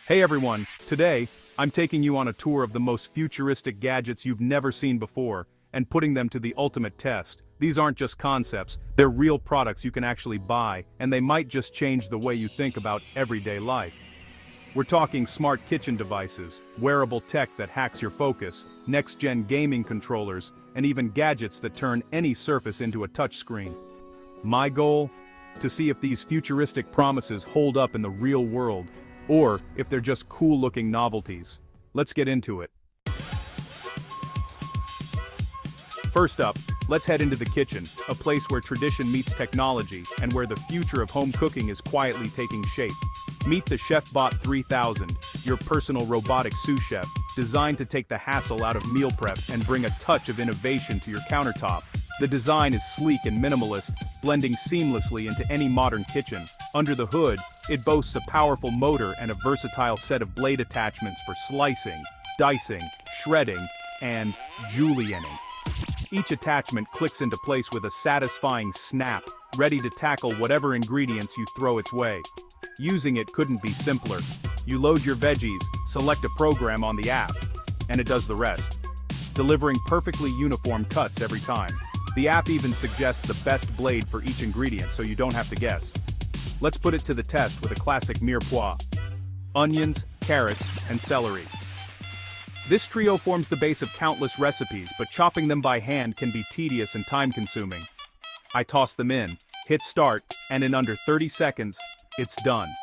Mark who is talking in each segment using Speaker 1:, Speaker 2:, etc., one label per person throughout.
Speaker 1: Hey everyone, today, I'm taking you on a tour of the most futuristic gadgets you've never seen before, and putting them to the ultimate test. These aren't just concepts, they're real products you can actually buy, and they might just change the way you think about everyday life. We're talking smart kitchen devices, wearable tech that hacks your focus, next-gen gaming controllers, and even gadgets that turn any surface into a touchscreen. My goal? To see if these futuristic promises hold up in the real world, or if they're just cool-looking novelties. Let's get into it. First up, let's head into the kitchen, a place where tradition meets technology and where the future of home cooking is quietly taking shape. Meet the ChefBot 3000, your personal robotic sous chef, designed to take the hassle out of meal prep and bring a touch of innovation to your countertop. The design is sleek and minimalist, blending seamlessly into any modern kitchen. Under the hood, it boasts a powerful motor and a versatile set of blade attachments for slicing, dicing, shredding, and julienning. Each attachment clicks into place with a satisfying snap, ready to tackle whatever ingredients you throw its way. Using it couldn't be simpler. You load your veggies, select a program on the app, and it does the rest, delivering perfectly uniform cuts every time. The app even suggests the best blade for each ingredient so you don't have to guess. Let's put it to the test with a classic mirepoix: onions, carrots, and celery. This trio forms the base of countless recipes, but chopping them by hand can be tedious and time-consuming. I toss them in, hit start, and in under 30 seconds, it's done.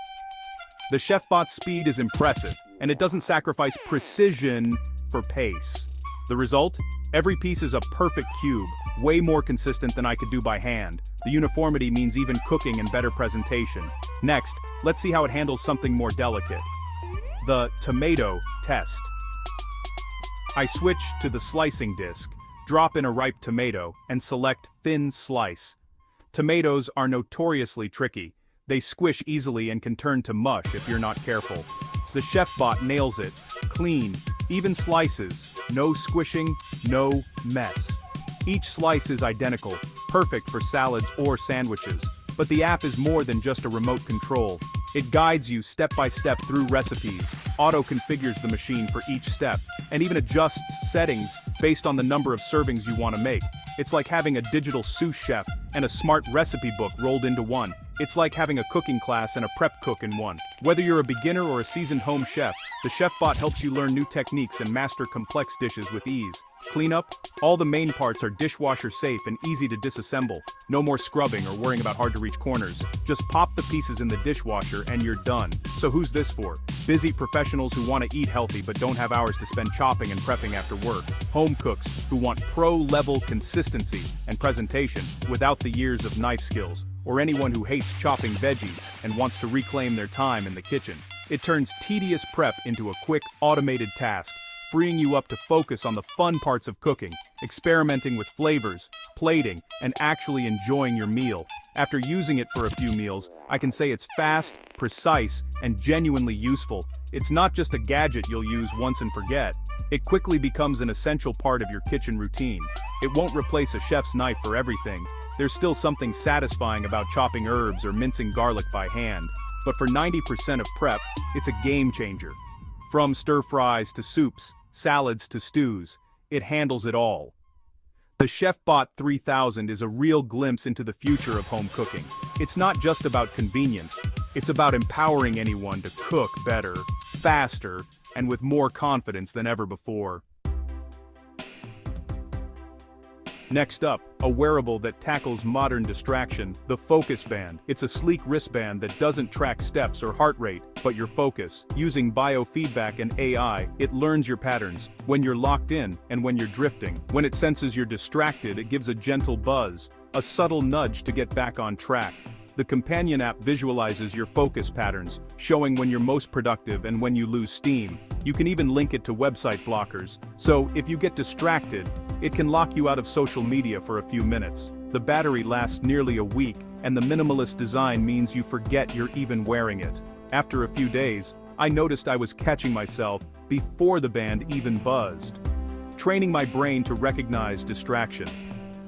Speaker 1: The ChefBot's speed is impressive, and it doesn't sacrifice precision for pace. The result? Every piece is a perfect cube, way more consistent than I could do by hand. The uniformity means even cooking and better presentation. Next, let's see how it handles something more delicate: the tomato test. I switch to the slicing disc, drop in a ripe tomato, and select thin slice. Tomatoes are notoriously tricky. They squish easily and can turn to mush if you're not careful. The ChefBot nails it. Clean, even slices, no squishing, no mess. Each slice is identical, perfect for salads or sandwiches. But the app is more than just a remote control. It guides you step by step through recipes, auto-configures the machine for each step, and even adjusts settings based on the number of servings you want to make. It's like having a digital sous chef and a smart recipe book rolled into one. It's like having a cooking class and a prep cook in one. Whether you're a beginner or a seasoned home chef, the ChefBot helps you learn new techniques and master complex dishes with ease. Cleanup? All the main parts are dishwasher safe and easy to disassemble. No more scrubbing or worrying about hard-to-reach corners. Just pop the pieces in the dishwasher and you're done. So who's this for? Busy professionals who want to eat healthy but don't have hours to spend chopping and prepping after work. Home cooks who want pro-level consistency and presentation without the years of knife skills. Or anyone who hates chopping veggies and wants to reclaim their time in the kitchen. It turns tedious prep into a quick, automated task, freeing you up to focus on the fun parts of cooking, experimenting with flavors, plating, and actually enjoying your meal. After using it for a few meals, I can say it's fast, precise, and genuinely useful. It's not just a gadget you'll use once and forget. It quickly becomes an essential part of your kitchen routine. It won't replace a chef's knife for everything. There's still something satisfying about chopping herbs or mincing garlic by hand. But for 90% of prep, it's a game changer. From stir-fries to soups, salads to stews, it handles it all. The ChefBot 3000 is a real glimpse into the future of home cooking. It's not just about convenience, it's about empowering anyone to cook better, faster, and with more confidence than ever before. Next up, a wearable that tackles modern distraction, the Focus Band. It's a sleek wristband that doesn't track steps or heart rate, but your focus. Using biofeedback and AI, it learns your patterns, when you're locked in and when you're drifting. When it senses you're distracted, it gives a gentle buzz, a subtle nudge to get back on track. The companion app visualizes your focus patterns, showing when you're most productive and when you lose steam. You can even link it to website blockers, so if you get distracted, it can lock you out of social media for a few minutes. The battery lasts nearly a week, and the minimalist design means you forget you're even wearing it. After a few days, I noticed I was catching myself before the band even buzzed, training my brain to recognize distraction.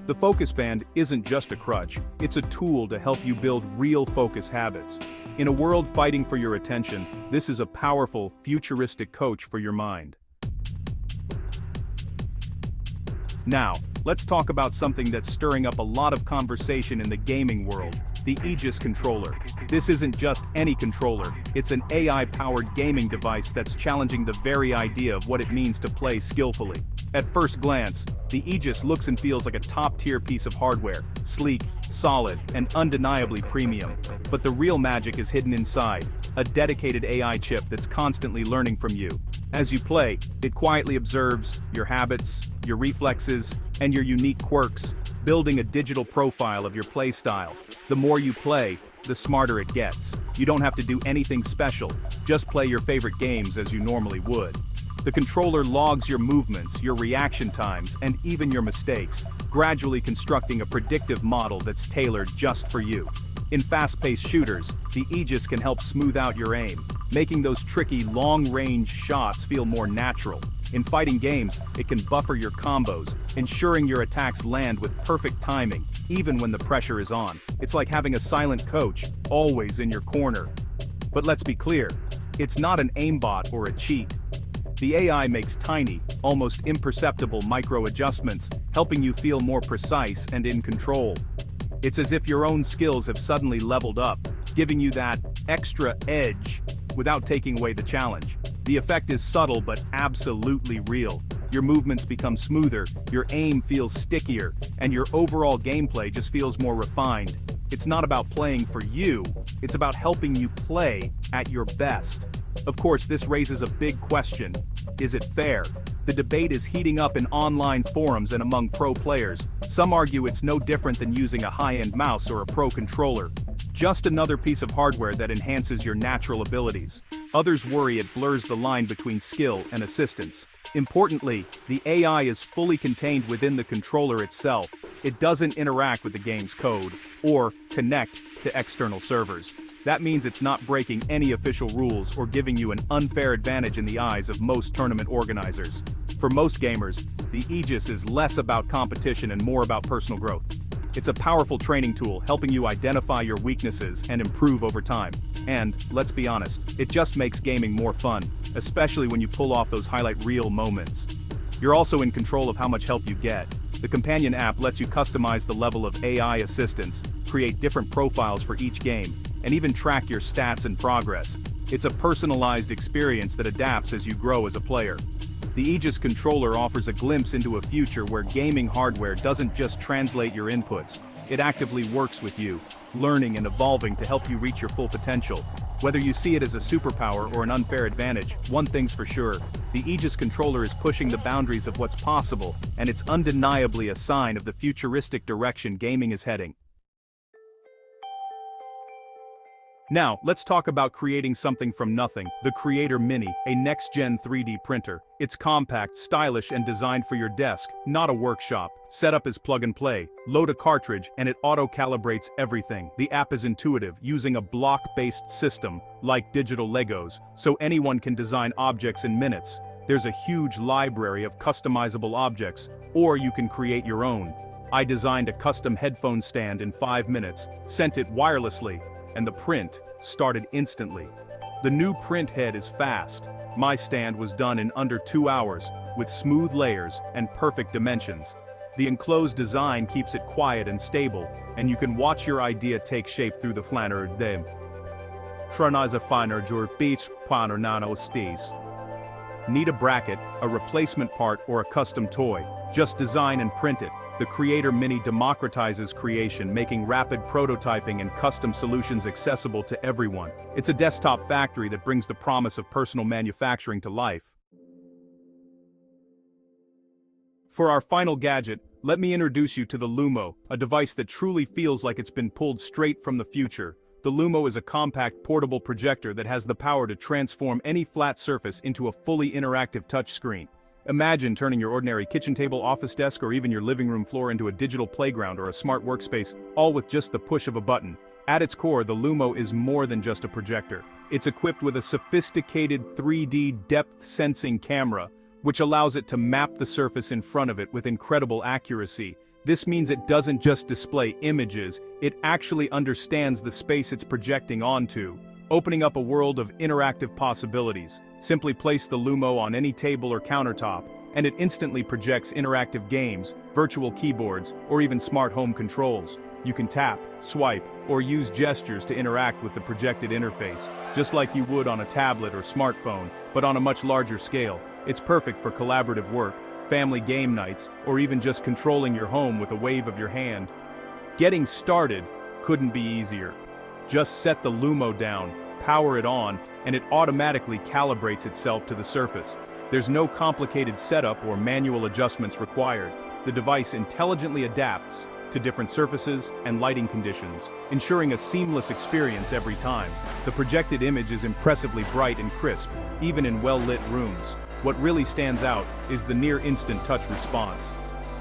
Speaker 1: The focus band isn't just a crutch, it's a tool to help you build real focus habits. In a world fighting for your attention, this is a powerful, futuristic coach for your mind. Now, let's talk about something that's stirring up a lot of conversation in the gaming world, the Aegis controller. This isn't just any controller, it's an AI-powered gaming device that's challenging the very idea of what it means to play skillfully. At first glance, the Aegis looks and feels like a top-tier piece of hardware, sleek, solid, and undeniably premium. But the real magic is hidden inside, a dedicated AI chip that's constantly learning from you. As you play, it quietly observes your habits, your reflexes, and your unique quirks, building a digital profile of your play style. The more you play, the smarter it gets. You don't have to do anything special, just play your favorite games as you normally would. The controller logs your movements, your reaction times, and even your mistakes, gradually constructing a predictive model that's tailored just for you. In fast-paced shooters, the Aegis can help smooth out your aim, making those tricky, long-range shots feel more natural. In fighting games, it can buffer your combos, ensuring your attacks land with perfect timing, even when the pressure is on. It's like having a silent coach, always in your corner. But let's be clear, it's not an aimbot or a cheat. The AI makes tiny, almost imperceptible micro-adjustments, helping you feel more precise and in control. It's as if your own skills have suddenly leveled up, giving you that extra edge without taking away the challenge. The effect is subtle but absolutely real. Your movements become smoother, your aim feels stickier, and your overall gameplay just feels more refined. It's not about playing for you, it's about helping you play at your best. Of course, this raises a big question. Is it fair? The debate is heating up in online forums and among pro players. Some argue it's no different than using a high-end mouse or a pro controller. Just another piece of hardware that enhances your natural abilities. Others worry it blurs the line between skill and assistance. Importantly, the AI is fully contained within the controller itself. It doesn't interact with the game's code or connect to external servers. That means it's not breaking any official rules or giving you an unfair advantage in the eyes of most tournament organizers. For most gamers, the Aegis is less about competition and more about personal growth. It's a powerful training tool helping you identify your weaknesses and improve over time. And, let's be honest, it just makes gaming more fun, especially when you pull off those highlight reel moments. You're also in control of how much help you get. The companion app lets you customize the level of AI assistance, create different profiles for each game, and even track your stats and progress. It's a personalized experience that adapts as you grow as a player. The Aegis controller offers a glimpse into a future where gaming hardware doesn't just translate your inputs, it actively works with you, learning and evolving to help you reach your full potential. Whether you see it as a superpower or an unfair advantage, one thing's for sure, the Aegis controller is pushing the boundaries of what's possible, and it's undeniably a sign of the futuristic direction gaming is heading. Now, let's talk about creating something from nothing, the Creator Mini, a next-gen 3D printer. It's compact, stylish, and designed for your desk, not a workshop. Setup is plug and play. Load a cartridge, and it auto-calibrates everything. The app is intuitive, using a block-based system, like digital Legos, so anyone can design objects in minutes. There's a huge library of customizable objects, or you can create your own. I designed a custom headphone stand in 5 minutes, sent it wirelessly, and the print started instantly. The new print head is fast. My stand was done in under 2 hours, with smooth layers and perfect dimensions. The enclosed design keeps it quiet and stable, and you can watch your idea take shape through the flanner dem. Tranaza finer jur beach paner nano stis. Need a bracket, a replacement part, or a custom toy? Just design and print it. The Creator Mini democratizes creation, making rapid prototyping and custom solutions accessible to everyone. It's a desktop factory that brings the promise of personal manufacturing to life. For our final gadget, let me introduce you to the Lumo, a device that truly feels like it's been pulled straight from the future. The Lumo is a compact, portable projector that has the power to transform any flat surface into a fully interactive touchscreen. Imagine turning your ordinary kitchen table, office desk, or even your living room floor into a digital playground or a smart workspace, all with just the push of a button. At its core, the Lumo is more than just a projector. It's equipped with a sophisticated 3D depth-sensing camera, which allows it to map the surface in front of it with incredible accuracy. This means it doesn't just display images, it actually understands the space it's projecting onto, opening up a world of interactive possibilities. Simply place the Lumo on any table or countertop, and it instantly projects interactive games, virtual keyboards, or even smart home controls. You can tap, swipe, or use gestures to interact with the projected interface, just like you would on a tablet or smartphone, but on a much larger scale. It's perfect for collaborative work, family game nights, or even just controlling your home with a wave of your hand. Getting started couldn't be easier. Just set the Lumo down, power it on, and it automatically calibrates itself to the surface. There's no complicated setup or manual adjustments required. The device intelligently adapts to different surfaces and lighting conditions, ensuring a seamless experience every time. The projected image is impressively bright and crisp, even in well-lit rooms. What really stands out is the near-instant touch response.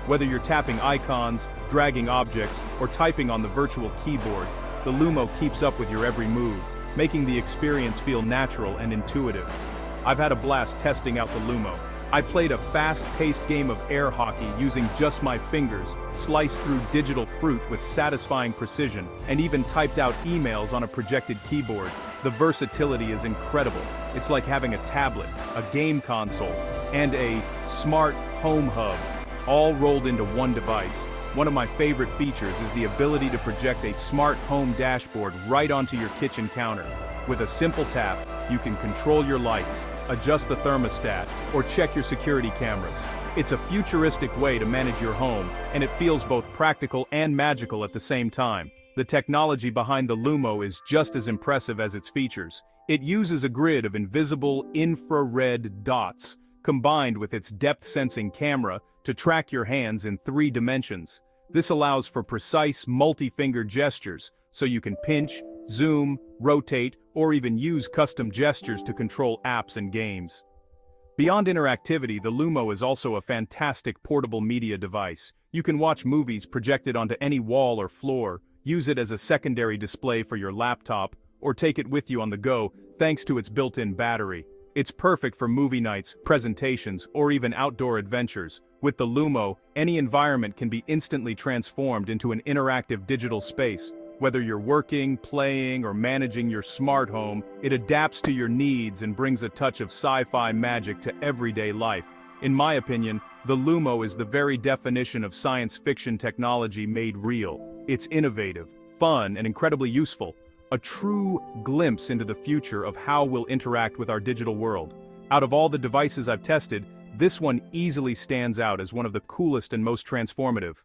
Speaker 1: Whether you're tapping icons, dragging objects, or typing on the virtual keyboard, the Lumo keeps up with your every move, making the experience feel natural and intuitive. I've had a blast testing out the Lumo. I played a fast-paced game of air hockey using just my fingers, sliced through digital fruit with satisfying precision, and even typed out emails on a projected keyboard. The versatility is incredible. It's like having a tablet, a game console, and a smart home hub, all rolled into one device. One of my favorite features is the ability to project a smart home dashboard right onto your kitchen counter. With a simple tap, you can control your lights, adjust the thermostat, or check your security cameras. It's a futuristic way to manage your home, and it feels both practical and magical at the same time. The technology behind the Lumo is just as impressive as its features. It uses a grid of invisible infrared dots, combined with its depth-sensing camera, to track your hands in 3 dimensions. This allows for precise multi-finger gestures, so you can pinch, zoom, rotate, or even use custom gestures to control apps and games. Beyond interactivity, the Lumo is also a fantastic portable media device. You can watch movies projected onto any wall or floor, use it as a secondary display for your laptop, or take it with you on the go, thanks to its built-in battery. It's perfect for movie nights, presentations, or even outdoor adventures. With the Lumo, any environment can be instantly transformed into an interactive digital space. Whether you're working, playing, or managing your smart home, it adapts to your needs and brings a touch of sci-fi magic to everyday life. In my opinion, the Lumo is the very definition of science fiction technology made real. It's innovative, fun, and incredibly useful. A true glimpse into the future of how we'll interact with our digital world. Out of all the devices I've tested, this one easily stands out as one of the coolest and most transformative.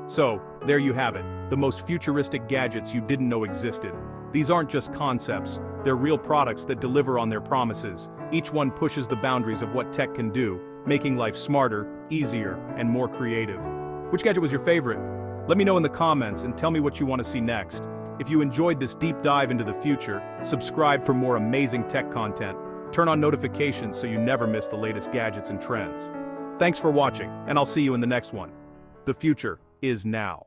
Speaker 1: So, there you have it, the most futuristic gadgets you didn't know existed. These aren't just concepts, they're real products that deliver on their promises. Each one pushes the boundaries of what tech can do, making life smarter, easier, and more creative. Which gadget was your favorite? Let me know in the comments and tell me what you want to see next. If you enjoyed this deep dive into the future, subscribe for more amazing tech content. Turn on notifications so you never miss the latest gadgets and trends. Thanks for watching, and I'll see you in the next one. The future is now.